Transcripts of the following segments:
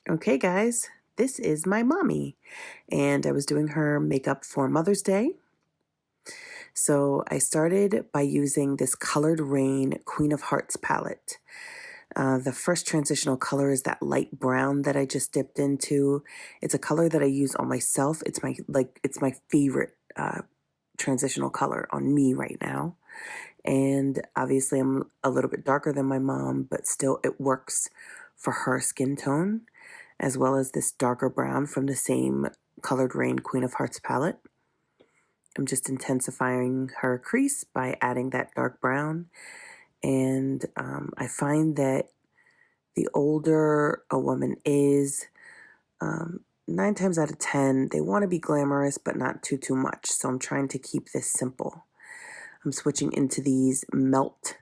Okay, guys, this is my mommy, and I was doing her makeup for Mother's Day. So I started by using this colored Raine Queen of Hearts palette. The first transitional color is that light brown that I just dipped into. It's a color that I use on myself. It's my favorite transitional color on me right now. And obviously, I'm a little bit darker than my mom, but still, it works for her skin tone, as well as this darker brown from the same colored Raine Queen of Hearts palette. I'm just intensifying her crease by adding that dark brown. And I find that the older a woman is, 9 times out of 10, they want to be glamorous, but not too much. So I'm trying to keep this simple. I'm switching into these Melt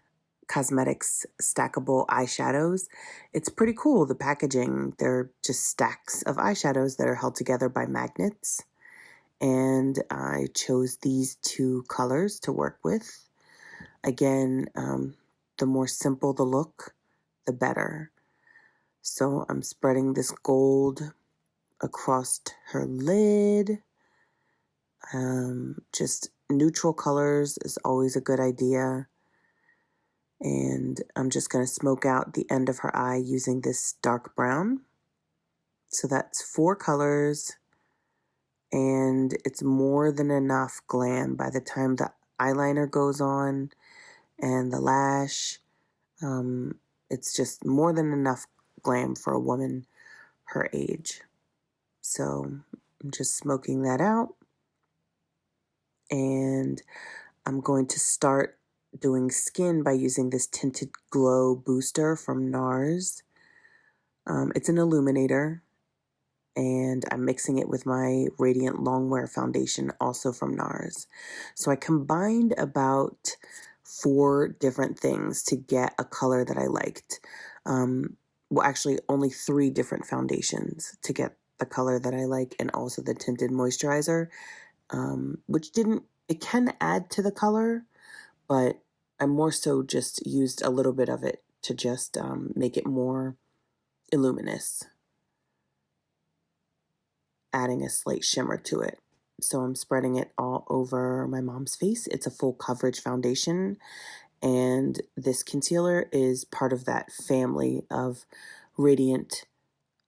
Cosmetics stackable eyeshadows. It's pretty cool, the packaging. They're just stacks of eyeshadows that are held together by magnets. And I chose these two colors to work with. Again, the more simple the look, the better. So I'm spreading this gold across her lid. Just neutral colors is always a good idea. And I'm just going to smoke out the end of her eye using this dark brown. So that's 4 colors, and it's more than enough glam by the time the eyeliner goes on and the lash. It's just more than enough glam for a woman her age. So I'm just smoking that out. And I'm going to start doing skin by using this Tinted Glow Booster from NARS. It's an illuminator, and I'm mixing it with my Radiant Longwear Foundation, also from NARS. So I combined about 4 different things to get a color that I liked. Well, actually, only 3 different foundations to get the color that I like, and also the tinted moisturizer, which it can add to the color, but I more so just used a little bit of it to just make it more luminous, adding a slight shimmer to it. So I'm spreading it all over my mom's face. It's a full coverage foundation, and this concealer is part of that family of Radiant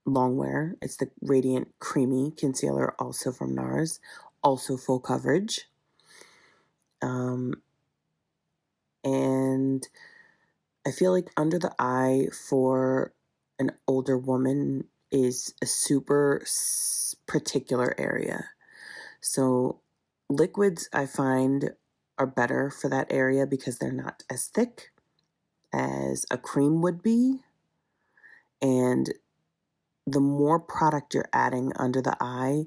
Longwear. It's the Radiant Creamy Concealer, also from NARS, also full coverage. And I feel like under the eye for an older woman is a super particular area. So liquids I find are better for that area because they're not as thick as a cream would be. And the more product you're adding under the eye,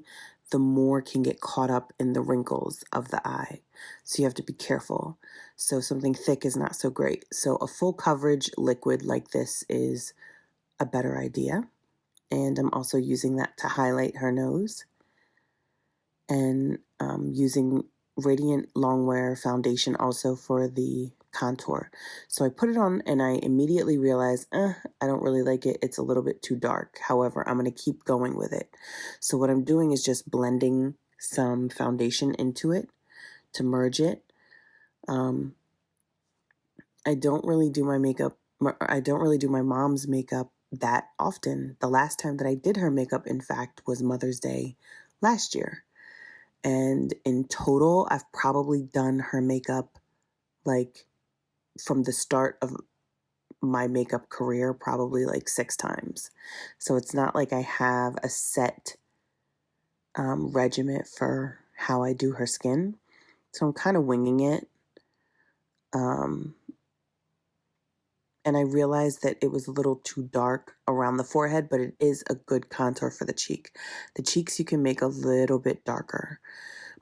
the more can get caught up in the wrinkles of the eye. So you have to be careful. So something thick is not so great. So a full coverage liquid like this is a better idea. And I'm also using that to highlight her nose. And using Radiant Longwear Foundation also for the contour. So I put it on and I immediately realized, I don't really like it. It's a little bit too dark. However, I'm going to keep going with it. So what I'm doing is just blending some foundation into it to merge it. I don't really do my makeup. I don't really do my mom's makeup that often. The last time that I did her makeup, in fact, was Mother's Day last year. And in total, I've probably done her makeup like from the start of my makeup career, probably like 6 times. So it's not like I have a set regimen for how I do her skin. So I'm kind of winging it. And I realized that it was a little too dark around the forehead, but it is a good contour for the cheek. The cheeks you can make a little bit darker.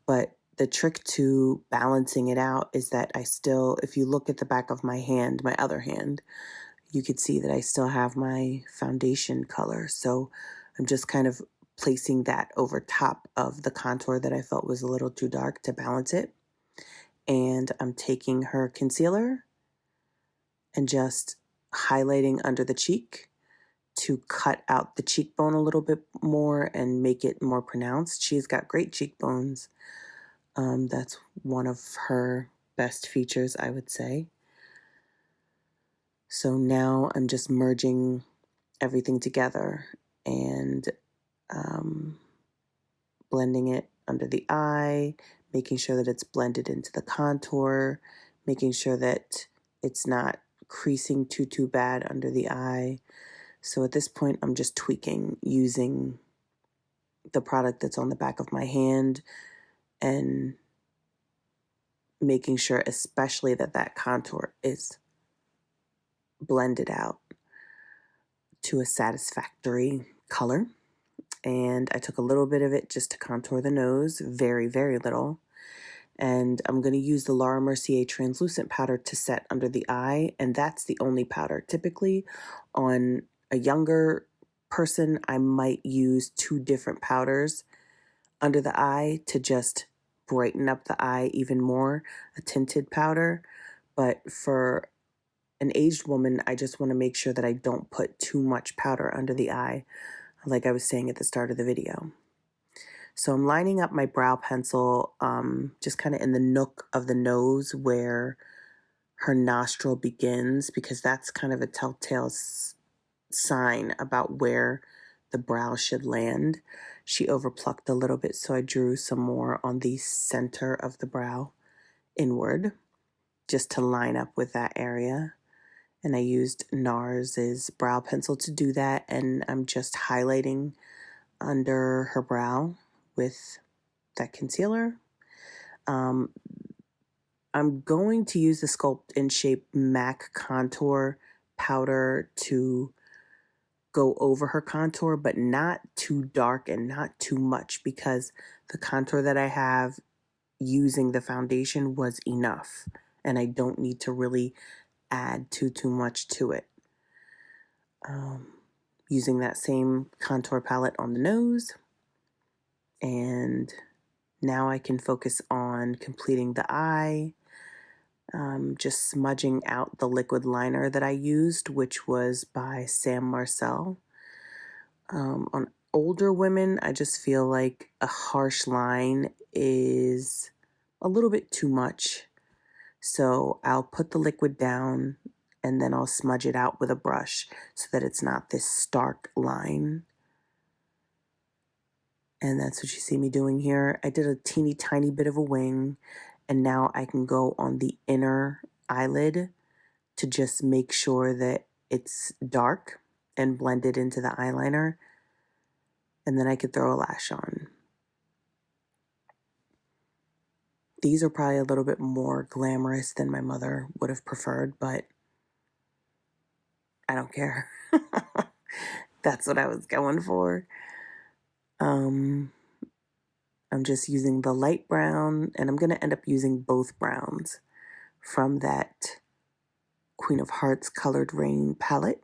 But the trick to balancing it out is that I still, if you look at the back of my hand, my other hand, you could see that I still have my foundation color. So I'm just kind of placing that over top of the contour that I felt was a little too dark to balance it. And I'm taking her concealer and just highlighting under the cheek to cut out the cheekbone a little bit more and make it more pronounced. She's got great cheekbones. That's one of her best features, I would say. So now I'm just merging everything together and blending it under the eye, making sure that it's blended into the contour, making sure that it's not creasing too bad under the eye. So at this point, I'm just tweaking using the product that's on the back of my hand and making sure especially that contour is blended out to a satisfactory color. And I took a little bit of it just to contour the nose, very little. And I'm going to use the Laura Mercier Translucent powder to set under the eye, and that's the only powder. Typically, on a younger person, I might use 2 different powders under the eye to just brighten up the eye even more, a tinted powder. But for an aged woman, I just want to make sure that I don't put too much powder under the eye, like I was saying at the start of the video. So I'm lining up my brow pencil just kind of in the nook of the nose where her nostril begins, because that's kind of a telltale sign about where the brow should land. She overplucked a little bit, so I drew some more on the center of the brow inward just to line up with that area. And I used NARS's brow pencil to do that, and I'm just highlighting under her brow with that concealer. I'm going to use the Sculpt in Shape MAC contour powder to go over her contour, but not too dark and not too much, because the contour that I have using the foundation was enough, and I don't need to really add too much to it. Using that same contour palette on the nose, and now I can focus on completing the eye. Just smudging out the liquid liner that I used, which was by MARCEL. On older women, I just feel like a harsh line is a little bit too much. So I'll put the liquid down and then I'll smudge it out with a brush so that it's not this stark line. And that's what you see me doing here. I did a teeny tiny bit of a wing, and now I can go on the inner eyelid to just make sure that it's dark and blended into the eyeliner. And then I could throw a lash on. These are probably a little bit more glamorous than my mother would have preferred, but I don't care. That's what I was going for. I'm just using the light brown, and I'm going to end up using both browns from that Queen of Hearts Colored Raine palette.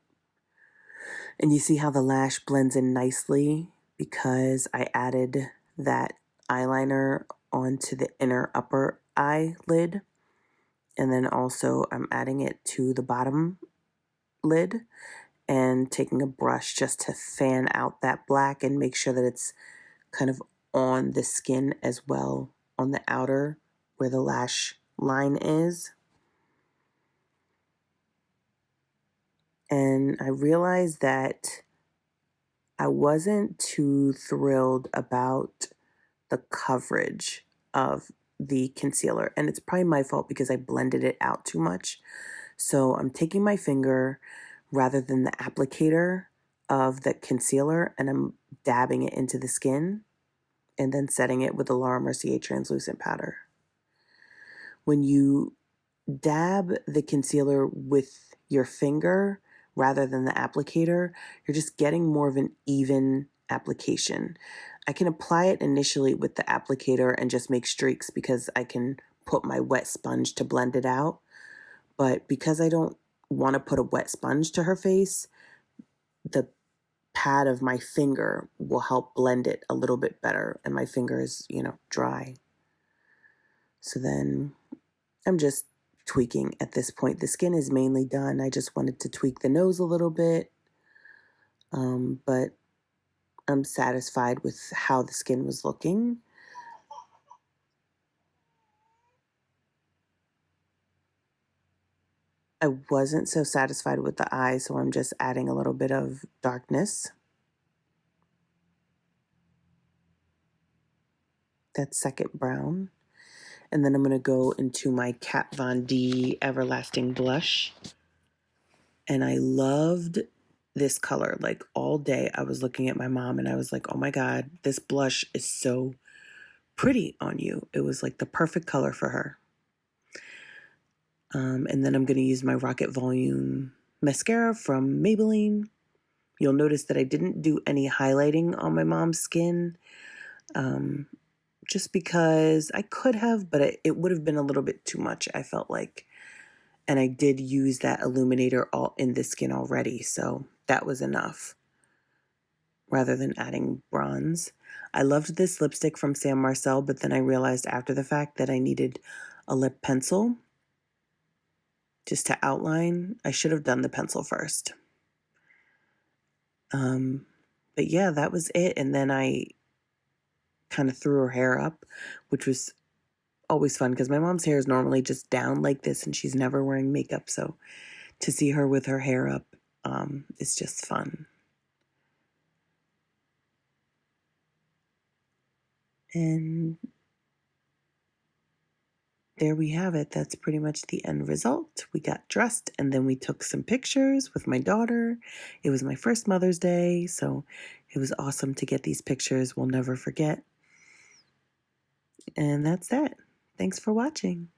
And you see how the lash blends in nicely because I added that eyeliner onto the inner upper eyelid. And then also I'm adding it to the bottom lid and taking a brush just to fan out that black and make sure that it's kind of on the skin as well, on the outer where the lash line is. And I realized that I wasn't too thrilled about the coverage of the concealer. And it's probably my fault because I blended it out too much. So I'm taking my finger rather than the applicator of the concealer, and I'm dabbing it into the skin and then setting it with the Laura Mercier Translucent powder. When you dab the concealer with your finger rather than the applicator, you're just getting more of an even application. I can apply it initially with the applicator and just make streaks because I can put my wet sponge to blend it out. But because I don't want to put a wet sponge to her face, the pad of my finger will help blend it a little bit better, and my finger is, dry. So then I'm just tweaking at this point. The skin is mainly done. I just wanted to tweak the nose a little bit. but I'm satisfied with how the skin was looking. I wasn't so satisfied with the eyes, so I'm just adding a little bit of darkness. That second brown. And then I'm going to go into my Kat Von D Everlasting Blush. And I loved this color. Like all day I was looking at my mom and I was like, oh my God, this blush is so pretty on you. It was like the perfect color for her. And then I'm going to use my Rocket Volume mascara from Maybelline. You'll notice that I didn't do any highlighting on my mom's skin. Just because I could have, but it would have been a little bit too much, I felt like. And I did use that illuminator all in the skin already, so that was enough rather than adding bronze. I loved this lipstick from Sam Marcel, but then I realized after the fact that I needed a lip pencil just to outline. I should have done the pencil first. But yeah, that was it. And then I kind of threw her hair up, which was always fun because my mom's hair is normally just down like this and she's never wearing makeup. So to see her with her hair up is just fun. And there we have it. That's pretty much the end result. We got dressed and then we took some pictures with my daughter. It was my first Mother's Day, so it was awesome to get these pictures we'll never forget. And that's that. Thanks for watching.